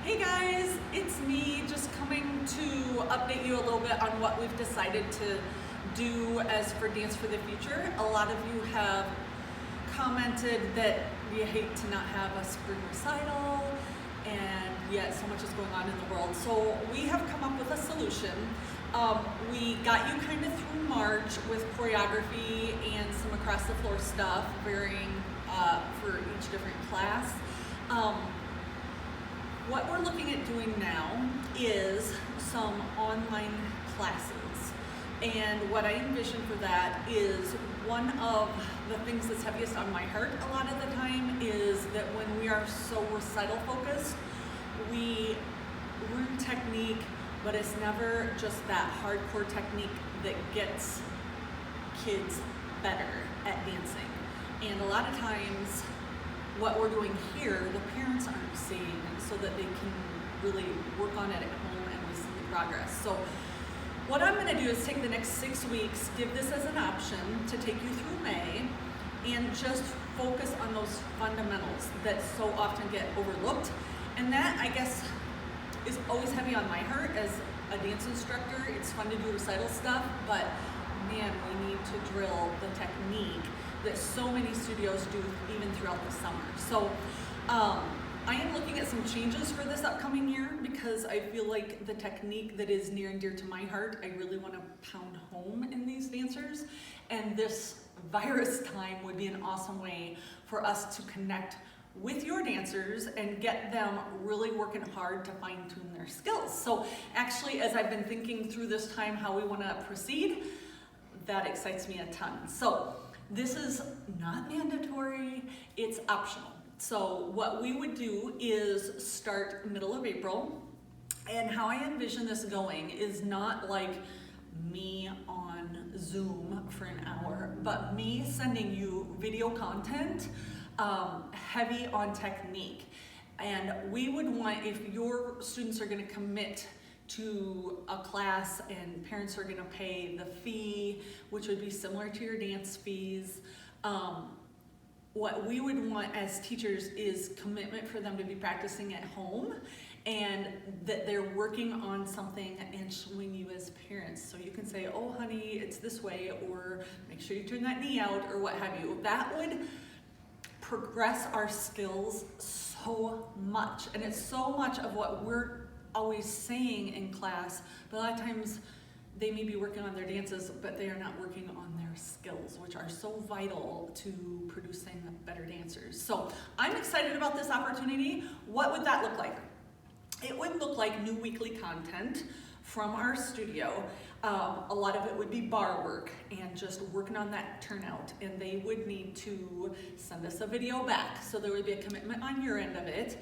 Hey guys, it's me just coming to update you a little bit on what we've decided to do as for Dance for the Future. A lot of you have commented that you hate to not have a spring recital, and yet so much is going on in the world. So we have come up with a solution. We got you kind of through March with choreography and some across the floor stuff, varying for each different class. What we're looking at doing now is some online classes. And what I envision for that is one of the things that's heaviest on my heart a lot of the time is that when we are so recital focused, we learn technique, but it's never just that hardcore technique that gets kids better at dancing. And a lot of times, what we're doing here, the parents aren't seeing so that they can really work on it at home and we see the progress. So what I'm gonna do is take the next 6 weeks, give this as an option to take you through May, and just focus on those fundamentals that so often get overlooked. And that, I guess, is always heavy on my heart as a dance instructor. It's fun to do recital stuff, but man, we need to drill the technique that so many studios do even throughout the summer. So I am looking at some changes for this upcoming year because I feel like the technique that is near and dear to my heart, I really want to pound home in these dancers. And this virus time would be an awesome way for us to connect with your dancers and get them really working hard to fine tune their skills. So actually, as I've been thinking through this time how we want to proceed, that excites me a ton. So this is not mandatory, it's optional. So what we would do is start middle of April, and how I envision this going is not like me on Zoom for an hour, but me sending you video content heavy on technique. And we would want, if your students are gonna commit to a class and parents are gonna pay the fee, which would be similar to your dance fees, what we would want as teachers is commitment for them to be practicing at home and that they're working on something and showing you as parents. So you can say, oh honey, it's this way, or make sure you turn that knee out, or what have you. That would progress our skills so much. And it's so much of what we're always saying in class, but a lot of times they may be working on their dances, but they are not working on their skills, which are so vital to producing better dancers. So I'm excited about this opportunity. What would that look like? It would look like new weekly content from our studio. A lot of it would be bar work and just working on that turnout, and they would need to send us a video back. So there would be a commitment on your end of it.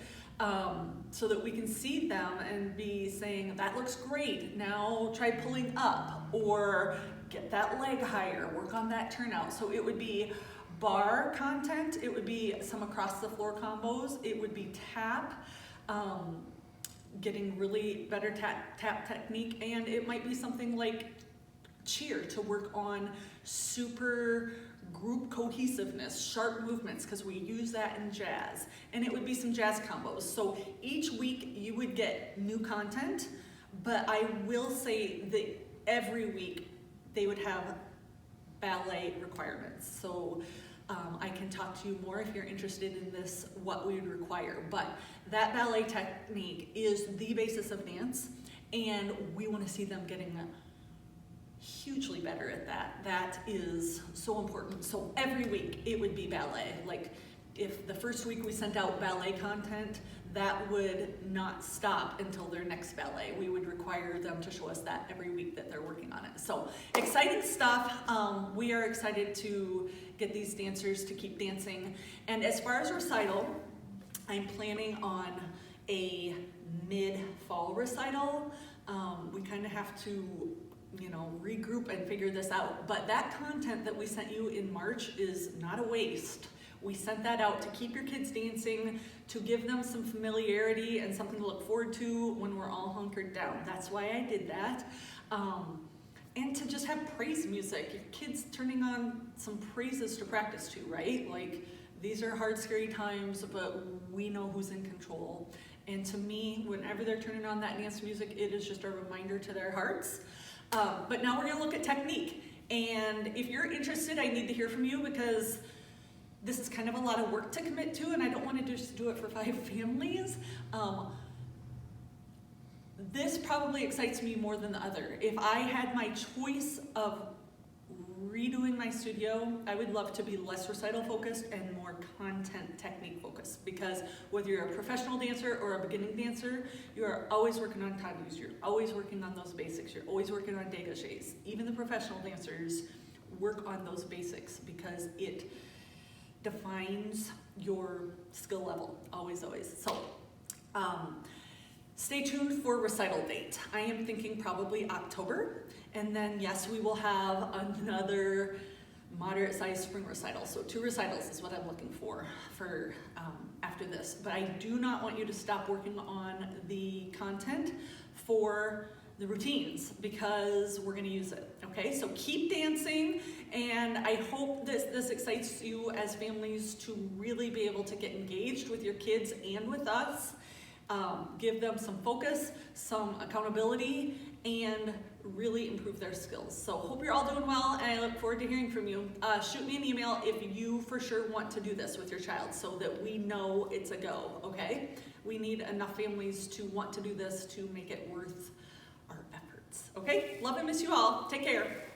So that we can see them and be saying, that looks great, now try pulling up, or get that leg higher, work on that turnout. So it would be bar content, it would be some across the floor combos, it would be tap, getting really better tap technique, and it might be something like cheer to work on super group cohesiveness, sharp movements, because we use that in jazz. And it would be some jazz combos. So each week you would get new content, but I will say that every week they would have ballet requirements. So I can talk to you more if you're interested in this, what we would require. But that ballet technique is the basis of dance, and we want to see them getting hugely better at that. That is so important. So every week it would be ballet. Like if the first week we sent out ballet content, that would not stop until their next ballet. We would require them to show us that every week that they're working on it. So exciting stuff. We are excited to get these dancers to keep dancing. And as far as recital, I'm planning on a mid-fall recital. We kind of have to regroup and figure this out. But that content that we sent you in March is not a waste. We sent that out to keep your kids dancing, to give them some familiarity and something to look forward to when we're all hunkered down. That's why I did that. And to just have praise music. Your kids turning on some praises to practice to, right? Like, these are hard, scary times, but we know who's in control. And to me, whenever they're turning on that dance music, it is just a reminder to their hearts. But now we're gonna look at technique. And if you're interested, I need to hear from you because this is kind of a lot of work to commit to, and I don't want to just do it for 5 families. This probably excites me more than the other. If I had my choice of redoing my studio, I would love to be less recital focused and more content technique focused, because whether you're a professional dancer or a beginning dancer, you are always working on tadus, you're always working on those basics, you're always working on dégagés. Even the professional dancers work on those basics because it defines your skill level, always. So, stay tuned for recital date. I am thinking probably October, and then yes, we will have another moderate sized spring recital. So 2 recitals is what I'm looking for after this. But I do not want you to stop working on the content for the routines because we're gonna use it, okay? So keep dancing, and I hope this excites you as families to really be able to get engaged with your kids and with us. Give them some focus, some accountability, and really improve their skills. So hope you're all doing well, and I look forward to hearing from you. Shoot me an email if you for sure want to do this with your child so that we know it's a go, okay? We need enough families to want to do this to make it worth our efforts, okay? Love and miss you all. Take care.